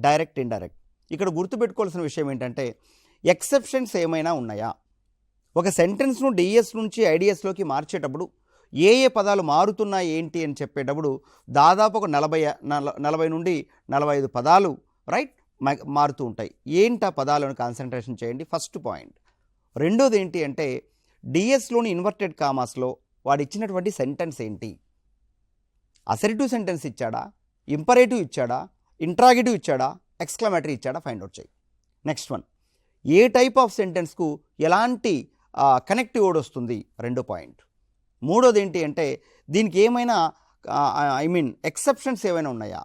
Direct indirect. ఇక్కడ గుర్తుపెట్టుకోవాల్సిన విషయం ఏంటంటే ఎక్సెప్షన్స్ ఏమైనా ఉన్నాయా? ఒక సెంటెన్స్ను డిఎస్ నుంచి ఐడిఎస్లోకి మార్చేటప్పుడు ఏ ఏ పదాలు మారుతున్నాయి ఏంటి అని చెప్పేటప్పుడు దాదాపు ఒక 40 నుండి 45 పదాలు రైట్ మారుతూ ఉంటాయి. ఏంటి ఆ పదాలను కాన్సన్ట్రేషన్ చేయండి, ఫస్ట్ పాయింట్. రెండోది ఏంటి అంటే డిఎస్లోని ఇన్వర్టెడ్ కామాస్లో వాడు ఇచ్చినటువంటి సెంటెన్స్ ఏంటి? అసెరిటివ్ సెంటెన్స్ ఇచ్చాడా, ఇంపరేటివ్ ఇచ్చాడా, ఇంట్రాగేటివ్ ఇచ్చాడా, ఎక్స్క్లమేటరీ ఇచ్చాడా, ఫైండ్ అవుట్ చేయి. నెక్స్ట్ వన్, ఏ టైప్ ఆఫ్ సెంటెన్స్కు ఎలాంటి కనెక్టివ్ వర్డ్ వస్తుంది, రెండో పాయింట్. మూడోది ఏంటి అంటే దీనికి ఏమైనా ఎక్సెప్షన్స్ ఏమైనా ఉన్నాయా,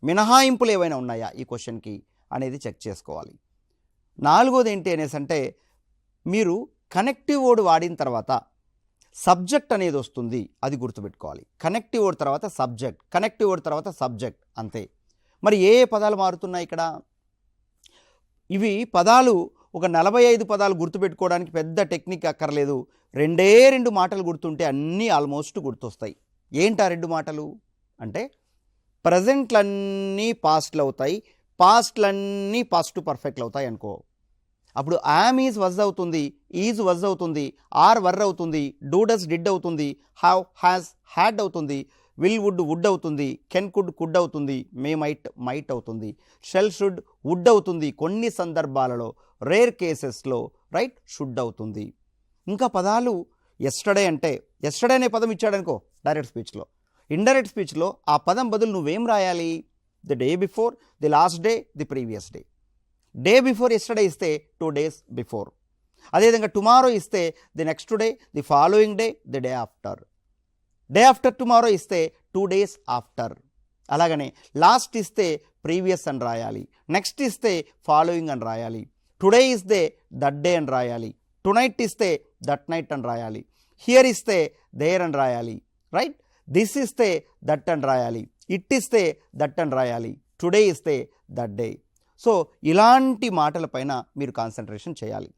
మినహాయింపులు ఏమైనా ఉన్నాయా ఈ క్వశ్చన్కి అనేది చెక్ చేసుకోవాలి. నాలుగోది ఏంటి అనేసి అంటే మీరు కనెక్టివ్ వర్డ్ వాడిన తర్వాత సబ్జెక్ట్ అనేది వస్తుంది, అది గుర్తుపెట్టుకోవాలి. కనెక్టివ్ వర్డ్ తర్వాత సబ్జెక్ట్, కనెక్టివ్ వర్డ్ తర్వాత సబ్జెక్ట్, అంతే. మరి ఏ ఏ పదాలు మారుతున్నాయి ఇక్కడ? ఇవి పదాలు ఒక 45 పదాలు గుర్తుపెట్టుకోవడానికి పెద్ద టెక్నిక్ అక్కర్లేదు. 2 మాటలు గుర్తుంటే అన్నీ ఆల్మోస్ట్ గుర్తొస్తాయి. ఏంటి ఆ 2 మాటలు అంటే ప్రజెంట్లన్నీ పాస్ట్లు అవుతాయి, పాస్ట్లన్నీ పాస్ట్ పర్ఫెక్ట్లు అవుతాయి అనుకో. అప్పుడు యామ్ ఈజ్ వజ్ అవుతుంది, ఈజ్ వజ్ అవుతుంది, ఆర్ వర్ అవుతుంది, డూ డస్ డిడ్ అవుతుంది, హ్యావ్ హ్యాస్ హ్యాడ్ అవుతుంది, విల్ వుడ్ వుడ్ అవుతుంది, కెన్ కుడ్ కుడ్ అవుతుంది, మే మైట్ మైట్ అవుతుంది, షెల్ షుడ్ వుడ్ అవుతుంది, కొన్ని సందర్భాలలో రేర్ కేసెస్లో రైట్ షుడ్ అవుతుంది. ఇంకా పదాలు ఎస్టర్డే అంటే ఎస్టర్డే అనే పదం ఇచ్చాడనుకో డైరెక్ట్ స్పీచ్లో. ఇండైరెక్ట్ స్పీచ్లో ఆ పదం బదులు నువ్వేం రాయాలి? The day before, the last day, the previous day. Day before yesterday ఇస్తే 2 days బిఫోర్. అదేవిధంగా టుమారో ఇస్తే the next day, the following day, the day after. Day after tomorrow ఇస్తే 2 days ఆఫ్టర్. అలాగనే లాస్ట్ ఇస్తే ప్రీవియస్ అని రాయాలి, next ఇస్తే following అని రాయాలి, టుడే ఇస్తే దట్ డే అని రాయాలి, టునైట్ ఇస్తే దట్ నైట్ అని రాయాలి, హియర్ ఇస్తే దేర్ అని రాయాలి, రైట్. దిస్ ఇస్తే దట్ అని రాయాలి, ఇట్ ఇస్తే దట్ అని రాయాలి, టుడే ఇస్తే దట్ డే. సో ఇలాంటి మాటలపైన మీరు కాన్సన్ట్రేషన్ చేయాలి.